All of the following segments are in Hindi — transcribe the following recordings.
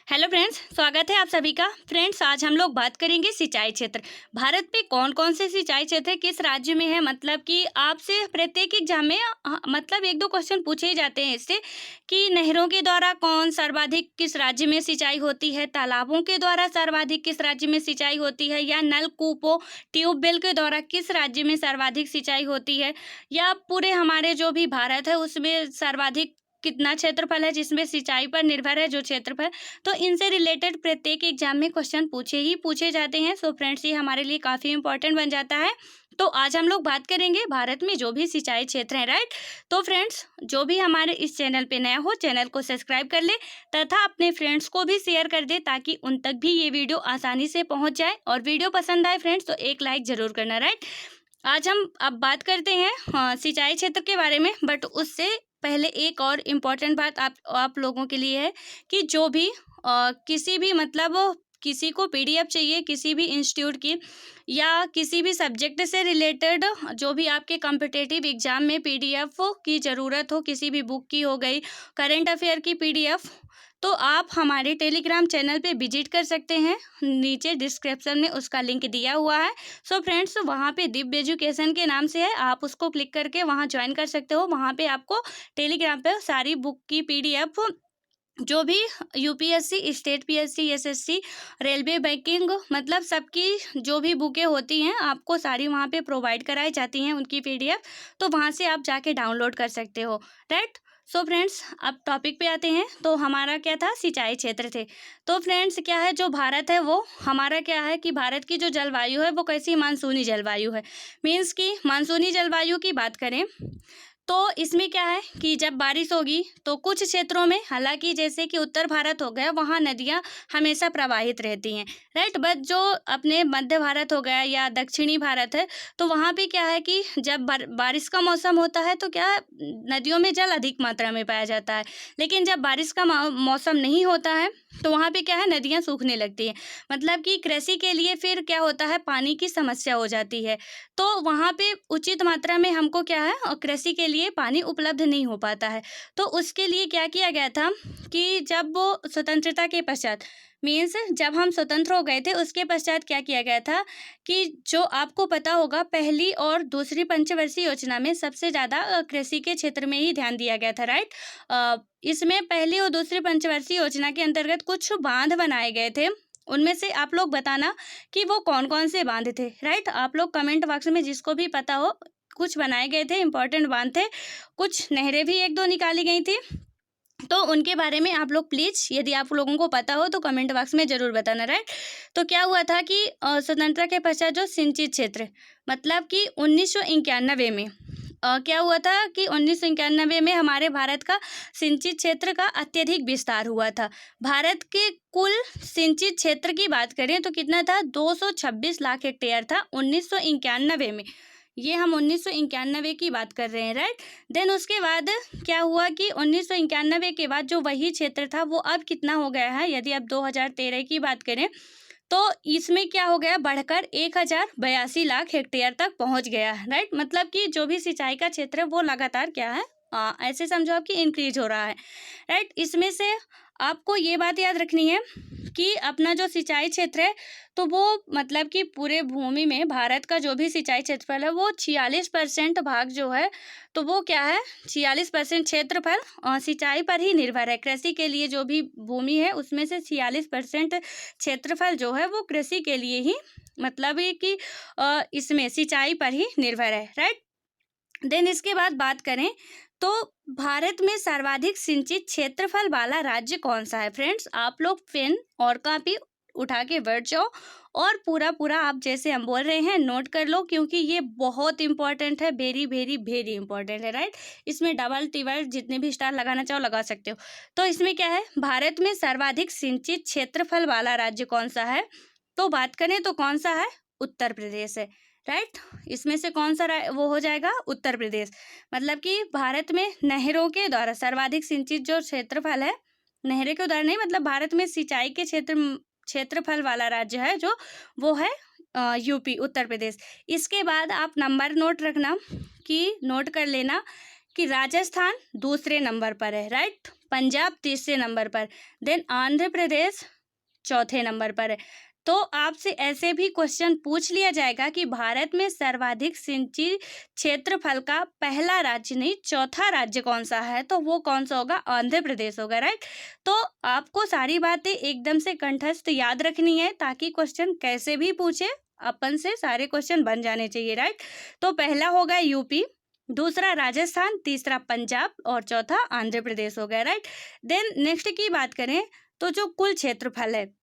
हेलो फ्रेंड्स, स्वागत है आप सभी का। फ्रेंड्स, आज हम लोग बात करेंगे सिंचाई क्षेत्र। भारत में कौन कौन से सिंचाई क्षेत्र किस राज्य में है। मतलब कि आपसे प्रत्येक एग्जाम में मतलब एक दो क्वेश्चन पूछे ही जाते हैं इससे कि नहरों के द्वारा कौन सर्वाधिक किस राज्य में सिंचाई होती है, तालाबों के द्वारा सर्वाधिक किस राज्य में सिंचाई होती है, या नलकूपों ट्यूबवेल के द्वारा किस राज्य में सर्वाधिक सिंचाई होती है, या पूरे हमारे जो भी भारत है उसमें सर्वाधिक कितना क्षेत्रफल है जिसमें सिंचाई पर निर्भर है जो क्षेत्रफल। तो इनसे रिलेटेड प्रत्येक एग्जाम में क्वेश्चन पूछे जाते हैं। सो फ्रेंड्स, ये हमारे लिए काफ़ी इंपॉर्टेंट बन जाता है। तो आज हम लोग बात करेंगे भारत में जो भी सिंचाई क्षेत्र हैं, राइट। तो फ्रेंड्स, जो भी हमारे इस चैनल पे नया हो चैनल को सब्सक्राइब कर ले तथा अपने फ्रेंड्स को भी शेयर कर दे ताकि उन तक भी ये वीडियो आसानी से पहुंच जाए। और वीडियो पसंद आए फ्रेंड्स तो एक लाइक ज़रूर करना, राइट। आज हम अब बात करते हैं सिंचाई क्षेत्र के बारे में, बट उससे पहले एक और इम्पॉर्टेंट बात आप लोगों के लिए है कि जो भी किसी भी मतलब किसी को पीडीएफ चाहिए किसी भी इंस्टीट्यूट की या किसी भी सब्जेक्ट से रिलेटेड, जो भी आपके कॉम्पिटिटिव एग्जाम में पीडीएफ की ज़रूरत हो, किसी भी बुक की हो गई, करंट अफेयर की पीडीएफ, तो आप हमारे टेलीग्राम चैनल पे विजिट कर सकते हैं। नीचे डिस्क्रिप्शन में उसका लिंक दिया हुआ है। सो फ्रेंड्स, वहाँ पे दिव्य एजुकेशन के नाम से है, आप उसको क्लिक करके वहाँ ज्वाइन कर सकते हो। वहाँ पे आपको टेलीग्राम पे सारी बुक की पीडीएफ, जो भी UPSC, state PSC, SSC, railway, banking, मतलब सबकी जो भी बुकें होती हैं आपको सारी वहाँ पे प्रोवाइड कराई जाती हैं उनकी पीडीएफ। तो वहाँ से आप जाके डाउनलोड कर सकते हो, राइट। सो फ्रेंड्स, अब टॉपिक पे आते हैं। तो हमारा क्या था, सिंचाई क्षेत्र थे। तो फ्रेंड्स, क्या है जो भारत है वो हमारा क्या है कि भारत की जो जलवायु है वो कैसी मानसूनी जलवायु है। मीन्स कि मानसूनी जलवायु की बात करें तो इसमें क्या है कि जब बारिश होगी तो कुछ क्षेत्रों में, हालांकि जैसे कि उत्तर भारत हो गया, वहाँ नदियाँ हमेशा प्रवाहित रहती हैं, राइट। बट जो अपने मध्य भारत हो गया या दक्षिणी भारत है, तो वहाँ पे क्या है कि जब बारिश का मौसम होता है तो क्या है, नदियों में जल अधिक मात्रा में पाया जाता है। लेकिन जब बारिश का मौसम नहीं होता है तो वहाँ पे क्या है, नदियाँ सूखने लगती हैं। मतलब कि कृषि के लिए फिर क्या होता है, पानी की समस्या हो जाती है। तो वहाँ पे उचित मात्रा में हमको क्या है, कृषि के लिए पानी उपलब्ध नहीं हो पाता है। तो उसके लिए क्या किया गया था कि जब वो स्वतंत्रता के पश्चात, मीन्स जब हम स्वतंत्र हो गए थे उसके पश्चात क्या किया गया था कि जो आपको पता होगा, पहली और दूसरी पंचवर्षीय योजना में सबसे ज़्यादा कृषि के क्षेत्र में ही ध्यान दिया गया था, राइट। इसमें पहली और दूसरी पंचवर्षीय योजना के अंतर्गत कुछ बांध बनाए गए थे। उनमें से आप लोग बताना कि वो कौन कौन से बांध थे, राइट। आप लोग कमेंट बॉक्स में जिसको भी पता हो, कुछ बनाए गए थे, इंपॉर्टेंट बांध थे, कुछ नहरें भी एक दो निकाली गई थी। तो उनके बारे में आप लोग प्लीज़, यदि आप लोगों को पता हो तो कमेंट बॉक्स में ज़रूर बताना, राइट। तो क्या हुआ था कि स्वतंत्रता के पश्चात जो सिंचित क्षेत्र, मतलब कि 1991 में क्या हुआ था कि 1991 में हमारे भारत का सिंचित क्षेत्र का अत्यधिक विस्तार हुआ था। भारत के कुल सिंचित क्षेत्र की बात करें तो कितना था, 226 लाख हेक्टेयर था 1991 में। ये हम 1991 की बात कर रहे हैं, राइट। देन उसके बाद क्या हुआ कि 1991 के बाद जो वही क्षेत्र था वो अब कितना हो गया है, यदि अब 2013 की बात करें तो इसमें क्या हो गया, बढ़कर 1082 लाख हेक्टेयर तक पहुंच गया, राइट। मतलब कि जो भी सिंचाई का क्षेत्र है वो लगातार क्या है, ऐसे समझो आप कि इंक्रीज हो रहा है, राइट। इसमें से आपको ये बात याद रखनी है कि अपना जो सिंचाई क्षेत्र है तो वो मतलब कि पूरे भूमि में भारत का जो भी सिंचाई क्षेत्रफल है वो 46% भाग जो है, तो वो क्या है, 46% क्षेत्रफल सिंचाई पर ही निर्भर है। कृषि के लिए जो भी भूमि है उसमें से 46% क्षेत्रफल जो है वो कृषि के लिए ही, मतलब ये कि इसमें सिंचाई पर ही निर्भर है, राइट। देन इसके बाद बात करें तो भारत में सर्वाधिक सिंचित क्षेत्रफल वाला राज्य कौन सा है। फ्रेंड्स, आप लोग पेन और कॉपी उठा के बैठ जाओ और पूरा पूरा आप जैसे हम बोल रहे हैं नोट कर लो, क्योंकि ये बहुत इंपॉर्टेंट है, वेरी वेरी वेरी इंपॉर्टेंट है, राइट। इसमें डबल टिबल जितने भी स्टार लगाना चाहो लगा सकते हो। तो इसमें क्या है, भारत में सर्वाधिक सिंचित क्षेत्रफल वाला राज्य कौन सा है, तो बात करें तो कौन सा है, उत्तर प्रदेश है, राइट। इसमें से कौन सा वो हो जाएगा, उत्तर प्रदेश। मतलब कि भारत में नहरों के द्वारा सर्वाधिक सिंचित जो क्षेत्रफल है, नहरें के द्वारा नहीं, मतलब भारत में सिंचाई के क्षेत्रफल वाला राज्य है जो, वो है यूपी, उत्तर प्रदेश। इसके बाद आप नंबर नोट रखना कि नोट कर लेना कि राजस्थान दूसरे नंबर पर है, राइट। पंजाब तीसरे नंबर पर, देन आंध्र प्रदेश चौथे नंबर पर है। तो आपसे ऐसे भी क्वेश्चन पूछ लिया जाएगा कि भारत में सर्वाधिक सिंचित क्षेत्रफल का पहला राज्य नहीं चौथा राज्य कौन सा है, तो वो कौन सा होगा, आंध्र प्रदेश होगा, राइट। तो आपको सारी बातें एकदम से कंठस्थ याद रखनी है ताकि क्वेश्चन कैसे भी पूछे अपन से सारे क्वेश्चन बन जाने चाहिए, राइट। तो पहला होगा यूपी, दूसरा राजस्थान, तीसरा पंजाब और चौथा आंध्र प्रदेश हो गया, राइट। देन नेक्स्ट की बात करें तो जो कुल क्षेत्रफल है,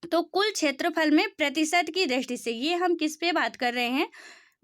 तो कुल क्षेत्रफल में प्रतिशत की दृष्टि से ये हम किस पे बात कर रहे हैं,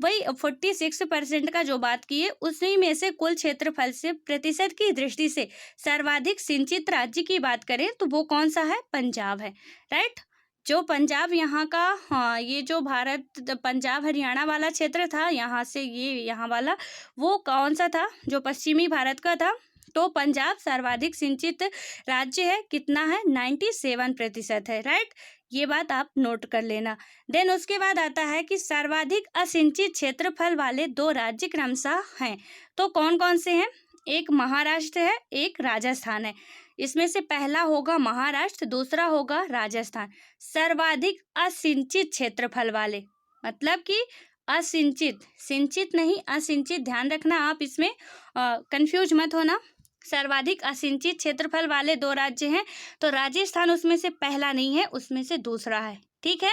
वही 46% का जो बात की है उसी में से कुल क्षेत्रफल से प्रतिशत की दृष्टि से सर्वाधिक सिंचित राज्य की बात करें तो वो कौन सा है, पंजाब है, राइट। जो पंजाब यहाँ का, हाँ, ये जो भारत पंजाब हरियाणा वाला क्षेत्र था, यहाँ से ये यहाँ वाला, वो कौन सा था, जो पश्चिमी भारत का था। तो पंजाब सर्वाधिक सिंचित राज्य है, कितना है, 97% है, राइट। ये बात आप नोट कर लेना। देन उसके बाद आता है कि सर्वाधिक असिंचित क्षेत्रफल वाले दो राज्य क्रमशः हैं, तो कौन कौन से हैं, एक महाराष्ट्र है, एक राजस्थान है। इसमें से पहला होगा महाराष्ट्र, दूसरा होगा राजस्थान। सर्वाधिक असिंचित क्षेत्रफल वाले, मतलब कि असिंचित, सिंचित नहीं असिंचित, ध्यान रखना आप, इसमें कंफ्यूज मत होना। सर्वाधिक असिंचित क्षेत्रफल वाले दो राज्य हैं, तो राजस्थान उसमें से पहला नहीं है, उसमें से दूसरा है, ठीक है।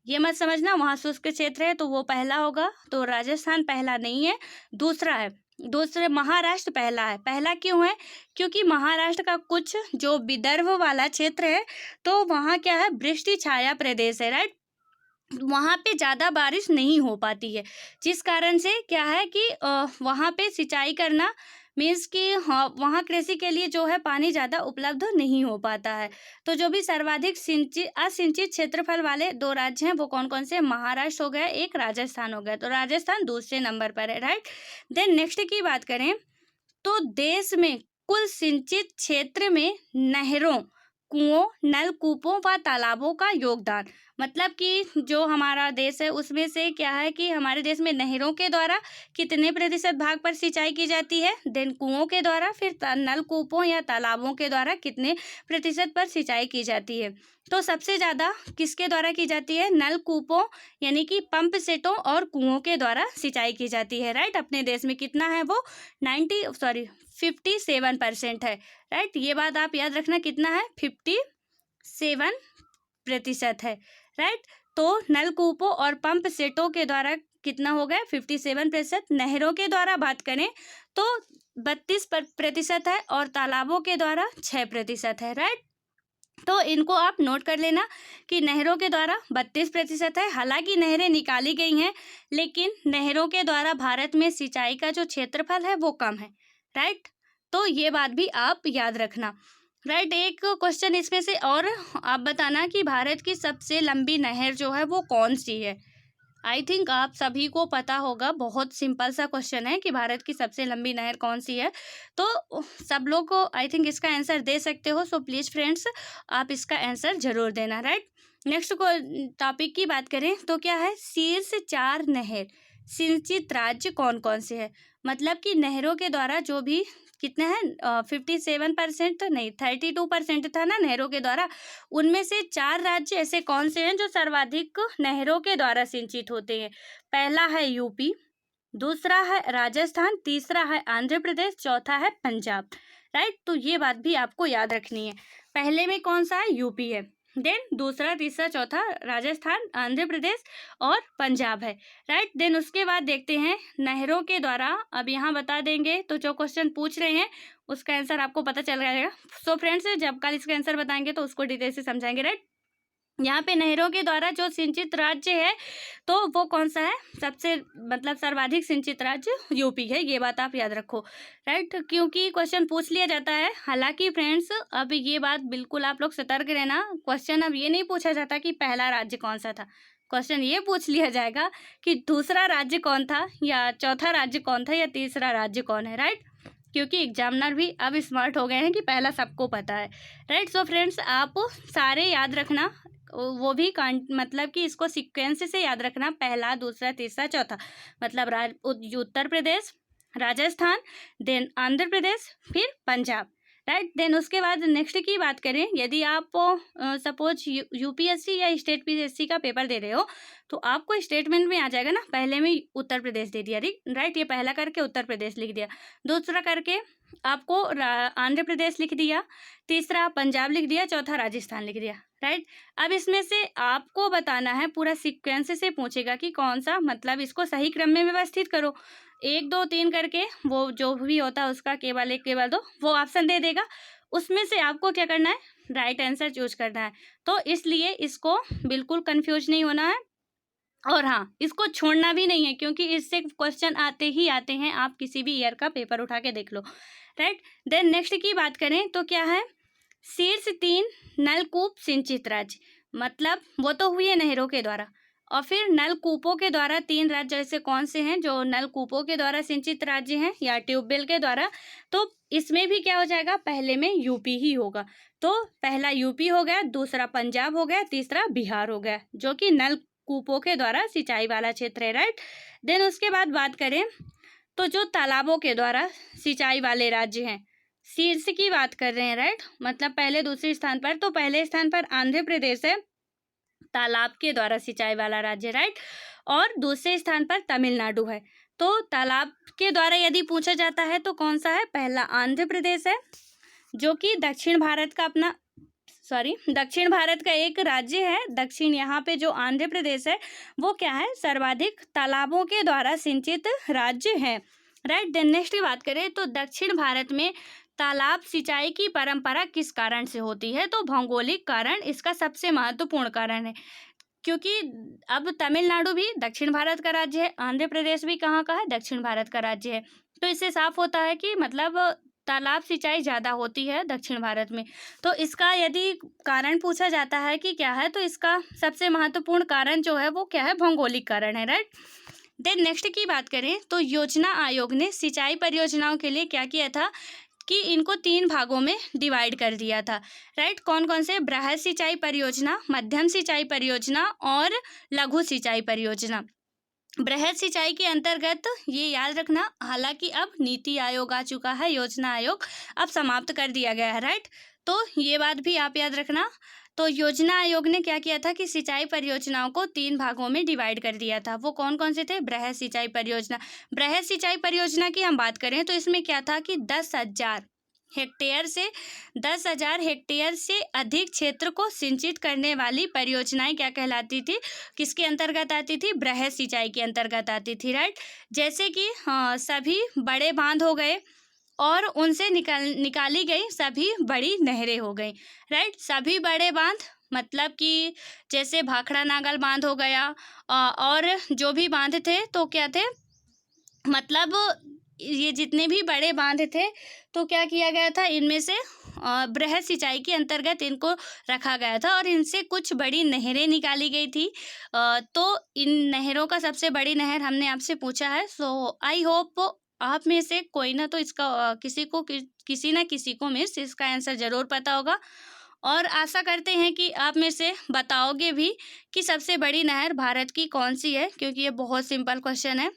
ये मत समझना वहाँ शुष्क क्षेत्र है तो वो पहला होगा, तो राजस्थान पहला नहीं है, दूसरा है। दूसरे महाराष्ट्र पहला है। पहला क्यों है, क्योंकि महाराष्ट्र का कुछ जो विदर्भ वाला क्षेत्र है तो वहाँ क्या है, वृष्टि छाया प्रदेश है, राइट। वहाँ पे ज़्यादा बारिश नहीं हो पाती है, जिस कारण से क्या है कि वहाँ पे सिंचाई करना मीन्स कि हाँ, वहाँ कृषि के लिए जो है पानी ज़्यादा उपलब्ध नहीं हो पाता है। तो जो भी सर्वाधिक असिंचित क्षेत्रफल वाले दो राज्य हैं वो कौन कौन से, महाराष्ट्र हो गया, एक राजस्थान हो गया, तो राजस्थान दूसरे नंबर पर है, राइट। देन नेक्स्ट की बात करें तो देश में कुल सिंचित क्षेत्र में नहरों, कुओं, नलकूपों व तालाबों का योगदान, मतलब कि जो हमारा देश है उसमें से क्या है कि हमारे देश में नहरों के द्वारा कितने प्रतिशत भाग पर सिंचाई की जाती है, देन कुओं के द्वारा, फिर नलकूपों या तालाबों के द्वारा कितने प्रतिशत पर सिंचाई की जाती है। तो सबसे ज़्यादा किसके द्वारा की जाती है, नलकूपों यानी कि पंप सेटों और कुओं के द्वारा सिंचाई की जाती है, राइट। अपने देश में कितना है वो 57% है, राइट। ये बात आप याद रखना, कितना है, 57% है, राइट। तो नलकूपों और पंप सेटों के द्वारा कितना हो गया, 57%। नहरों के द्वारा बात करें तो 32% है और तालाबों के द्वारा 6% है, राइट। तो इनको आप नोट कर लेना कि नहरों के द्वारा 32% है। हालांकि नहरें निकाली गई हैं लेकिन नहरों के द्वारा भारत में सिंचाई का जो क्षेत्रफल है वो कम है, राइट। तो ये बात भी आप याद रखना, राइट। एक क्वेश्चन इसमें से और आप बताना कि भारत की सबसे लंबी नहर जो है वो कौन सी है। आई थिंक आप सभी को पता होगा, बहुत सिंपल सा क्वेश्चन है कि भारत की सबसे लंबी नहर कौन सी है, तो सब लोग को आई थिंक इसका आंसर दे सकते हो। सो प्लीज़ फ्रेंड्स आप इसका आंसर जरूर देना, राइट। नेक्स्ट को टॉपिक की बात करें तो क्या है, शीर्ष 4 नहर सिंचित राज्य कौन कौन से है, मतलब कि नहरों के द्वारा जो भी कितना है 57% तो नहीं 32% था ना नहरों के द्वारा, उनमें से 4 राज्य ऐसे कौन से हैं जो सर्वाधिक नहरों के द्वारा सिंचित होते हैं। पहला है यूपी, दूसरा है राजस्थान, तीसरा है आंध्र प्रदेश, चौथा है पंजाब, राइट। तो ये बात भी आपको याद रखनी है। पहले में कौन सा है, यूपी है, देन दूसरा, तीसरा, चौथा राजस्थान, आंध्र प्रदेश और पंजाब है, राइट। देन उसके बाद देखते हैं नहरों के द्वारा, अब यहाँ बता देंगे तो जो क्वेश्चन पूछ रहे हैं उसका आंसर आपको पता चल जाएगा। सो फ्रेंड्स जब कल इसका आंसर बताएंगे तो उसको डिटेल से समझाएंगे, राइट। यहाँ पे नहरों के द्वारा जो सिंचित राज्य है तो वो कौन सा है, सबसे मतलब सर्वाधिक सिंचित राज्य यूपी है, ये बात आप याद रखो, राइट। क्योंकि क्वेश्चन पूछ लिया जाता है। हालांकि फ्रेंड्स अब ये बात बिल्कुल आप लोग सतर्क रहना, क्वेश्चन अब ये नहीं पूछा जाता कि पहला राज्य कौन सा था, क्वेश्चन ये पूछ लिया जाएगा कि दूसरा राज्य कौन था या चौथा राज्य कौन था या तीसरा राज्य कौन है, राइट। क्योंकि एग्जामिनर भी अब स्मार्ट हो गए हैं कि पहला सबको पता है, राइट। सो फ्रेंड्स आप सारे याद रखना, वो भी मतलब कि इसको सीक्वेंस से याद रखना, पहला, दूसरा, तीसरा, चौथा, मतलब उत्तर प्रदेश, राजस्थान, देन आंध्र प्रदेश, फिर पंजाब, राइट। देन उसके बाद नेक्स्ट की बात करें, यदि आप सपोज यूपीएससी या स्टेट पीएससी का पेपर दे रहे हो तो आपको स्टेटमेंट में आ जाएगा ना, पहले में उत्तर प्रदेश दे दिया, राइट। ये पहला करके उत्तर प्रदेश लिख दिया, दूसरा करके आपको आंध्र प्रदेश लिख दिया, तीसरा पंजाब लिख दिया, चौथा राजस्थान लिख दिया, राइट। अब इसमें से आपको बताना है, पूरा सीक्वेंस से पूछेगा कि कौन सा, मतलब इसको सही क्रम में व्यवस्थित करो, 1 2 3 करके, वो जो भी होता है उसका केवल 1 केवल 2 वो ऑप्शन दे देगा, उसमें से आपको क्या करना है, राइट आंसर चूज करना है। तो इसलिए इसको बिल्कुल कंफ्यूज नहीं होना है, और हाँ, इसको छोड़ना भी नहीं है, क्योंकि इससे क्वेश्चन आते ही आते हैं, आप किसी भी ईयर का पेपर उठा के देख लो, राइट। देन नेक्स्ट की बात करें तो क्या है, शीर्ष 3 नलकूप सिंचित राज्य, मतलब वो तो हुई है नहरों के द्वारा, और फिर नलकूपों के द्वारा 3 राज्य ऐसे कौन से हैं जो नलकूपों के द्वारा सिंचित राज्य हैं या ट्यूबवेल के द्वारा, तो इसमें भी क्या हो जाएगा, पहले में यूपी ही होगा, तो पहला यूपी हो गया, दूसरा पंजाब हो गया, तीसरा बिहार हो गया, जो कि नलकूपों के द्वारा सिंचाई वाला क्षेत्र है, राइट। देन उसके बाद बात करें तो जो तालाबों के द्वारा सिंचाई वाले राज्य हैं, शीर्ष की बात कर रहे हैं, राइट, मतलब पहले दूसरे स्थान पर, तो पहले स्थान पर आंध्र प्रदेश है, तालाब के द्वारा सिंचाई वाला राज्य, राइट, और दूसरे स्थान पर तमिलनाडु है। तो तालाब के द्वारा यदि पूछा जाता है तो कौन सा है, पहला आंध्र प्रदेश है, जो कि दक्षिण भारत का एक राज्य है, दक्षिण, यहाँ पे जो आंध्र प्रदेश है वो क्या है, सर्वाधिक तालाबों के द्वारा सिंचित राज्य है, राइट। देन नेक्स्ट की बात करें तो दक्षिण भारत में तालाब सिंचाई की परंपरा किस कारण से होती है, तो भौगोलिक कारण इसका सबसे महत्वपूर्ण कारण है, क्योंकि अब तमिलनाडु भी दक्षिण भारत का राज्य है, आंध्र प्रदेश भी कहाँ का है, दक्षिण भारत का राज्य है, तो इससे साफ होता है कि मतलब तालाब सिंचाई ज़्यादा होती है दक्षिण भारत में। तो इसका यदि कारण पूछा जाता है कि क्या है, तो इसका सबसे महत्वपूर्ण कारण जो है वो क्या है, भौगोलिक कारण है, राइट। देन नेक्स्ट की बात करें तो योजना आयोग ने सिंचाई परियोजनाओं के लिए क्या किया था कि इनको 3 भागों में डिवाइड कर दिया था, राइट। कौन कौन से, बृहद सिंचाई परियोजना, मध्यम सिंचाई परियोजना और लघु सिंचाई परियोजना। बृहद सिंचाई के अंतर्गत ये याद रखना, हालांकि अब नीति आयोग आ चुका है, योजना आयोग अब समाप्त कर दिया गया है, राइट, तो ये बात भी आप याद रखना। तो योजना आयोग ने क्या किया था कि सिंचाई परियोजनाओं को 3 भागों में डिवाइड कर दिया था, वो कौन कौन से थे, बृहद सिंचाई परियोजना। बृहद सिंचाई परियोजना की हम बात करें तो इसमें क्या था कि 10,000 हेक्टेयर से अधिक क्षेत्र को सिंचित करने वाली परियोजनाएं क्या कहलाती थी, किसके अंतर्गत आती थी, बृहद सिंचाई के अंतर्गत आती थी, राइट। जैसे कि सभी बड़े बांध हो गए और उनसे निकाली गई सभी बड़ी नहरें हो गई, राइट। सभी बड़े बांध मतलब कि जैसे भाखड़ा नागल बांध हो गया, और जो भी बांध थे तो क्या थे, मतलब ये जितने भी बड़े बांध थे तो क्या किया गया था, इनमें से बृहद सिंचाई के अंतर्गत इनको रखा गया था, और इनसे कुछ बड़ी नहरें निकाली गई थी। तो इन नहरों का सबसे बड़ी नहर हमने आपसे पूछा है, सो आई होप आप में से कोई ना तो इसका किसी ना किसी को मिस इसका आंसर ज़रूर पता होगा, और आशा करते हैं कि आप में से बताओगे भी कि सबसे बड़ी नहर भारत की कौन सी है, क्योंकि ये बहुत सिंपल क्वेश्चन है।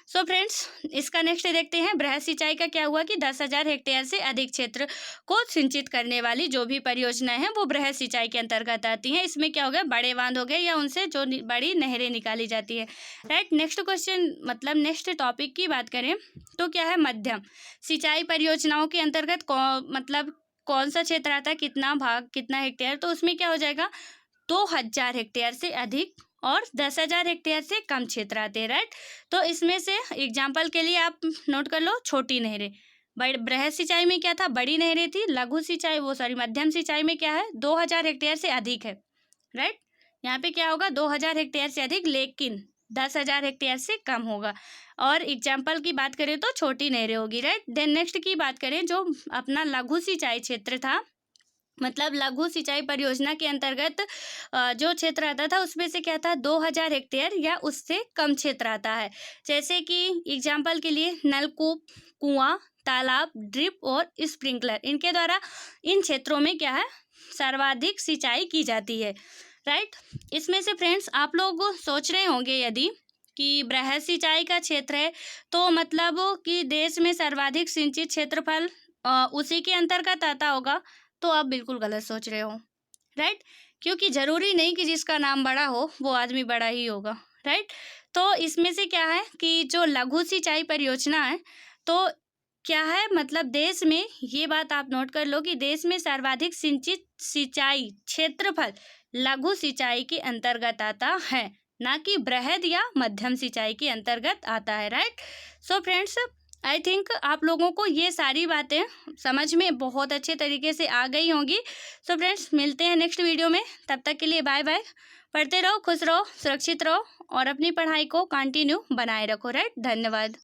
सो फ्रेंड्स, इसका नेक्स्ट देखते हैं, बृहद सिंचाई का क्या हुआ कि 10,000 हेक्टेयर से अधिक क्षेत्र को सिंचित करने वाली जो भी परियोजनाएं हैं वो बृहद सिंचाई के अंतर्गत आती हैं। इसमें क्या हो गया, बड़े बांध हो गए या उनसे जो बड़ी नहरें निकाली जाती है, राइट। नेक्स्ट क्वेश्चन, मतलब नेक्स्ट टॉपिक की बात करें तो क्या है, मध्यम सिंचाई परियोजनाओं के अंतर्गत मतलब कौन सा क्षेत्र आता है, कितना भाग, कितना हेक्टेयर, तो उसमें क्या हो जाएगा, 2,000 हेक्टेयर से अधिक और 10,000 हेक्टेयर से कम क्षेत्र आते हैं, राइट। तो इसमें से एग्जाम्पल के लिए आप नोट कर लो, छोटी नहरें, बृहद सिंचाई में क्या था, बड़ी नहरें थी, लघु सिंचाई मध्यम सिंचाई में क्या है, 2,000 हेक्टेयर से अधिक है, राइट। यहाँ पे क्या होगा, 2,000 हेक्टेयर से अधिक, लेकिन 10,000 हेक्टेयर से कम होगा, और एग्जाम्पल की बात करें तो छोटी नहरें होगी, राइट। देन नेक्स्ट की बात करें, जो अपना लघु सिंचाई क्षेत्र था, मतलब लघु सिंचाई परियोजना के अंतर्गत जो क्षेत्र आता था उसमें से क्या था, 2,000 हेक्टेयर या उससे कम क्षेत्र आता है। जैसे कि एग्जाम्पल के लिए नलकूप, कुआं, तालाब, ड्रिप और स्प्रिंकलर, इनके द्वारा इन क्षेत्रों में क्या है, सर्वाधिक सिंचाई की जाती है, राइट। इसमें से फ्रेंड्स आप लोग सोच रहे होंगे यदि कि बृहद सिंचाई का क्षेत्र है, तो मतलब कि देश में सर्वाधिक सिंचित क्षेत्रफल उसी के अंतर्गत आता होगा, तो आप बिल्कुल गलत सोच रहे हो, राइट। क्योंकि ज़रूरी नहीं कि जिसका नाम बड़ा हो वो आदमी बड़ा ही होगा, राइट। तो इसमें से क्या है कि जो लघु सिंचाई परियोजना है, तो क्या है मतलब देश में, ये बात आप नोट कर लो कि देश में सर्वाधिक सिंचित सिंचाई क्षेत्रफल लघु सिंचाई के अंतर्गत आता है, ना कि बृहद या मध्यम सिंचाई के अंतर्गत आता है, right. So friends, I think आप लोगों को ये सारी बातें समझ में बहुत अच्छे तरीके से आ गई होंगी। सो फ्रेंड्स, मिलते हैं नेक्स्ट वीडियो में, तब तक के लिए बाय बाय। पढ़ते रहो, खुश रहो, सुरक्षित रहो और अपनी पढ़ाई को कंटिन्यू बनाए रखो, राइट। धन्यवाद।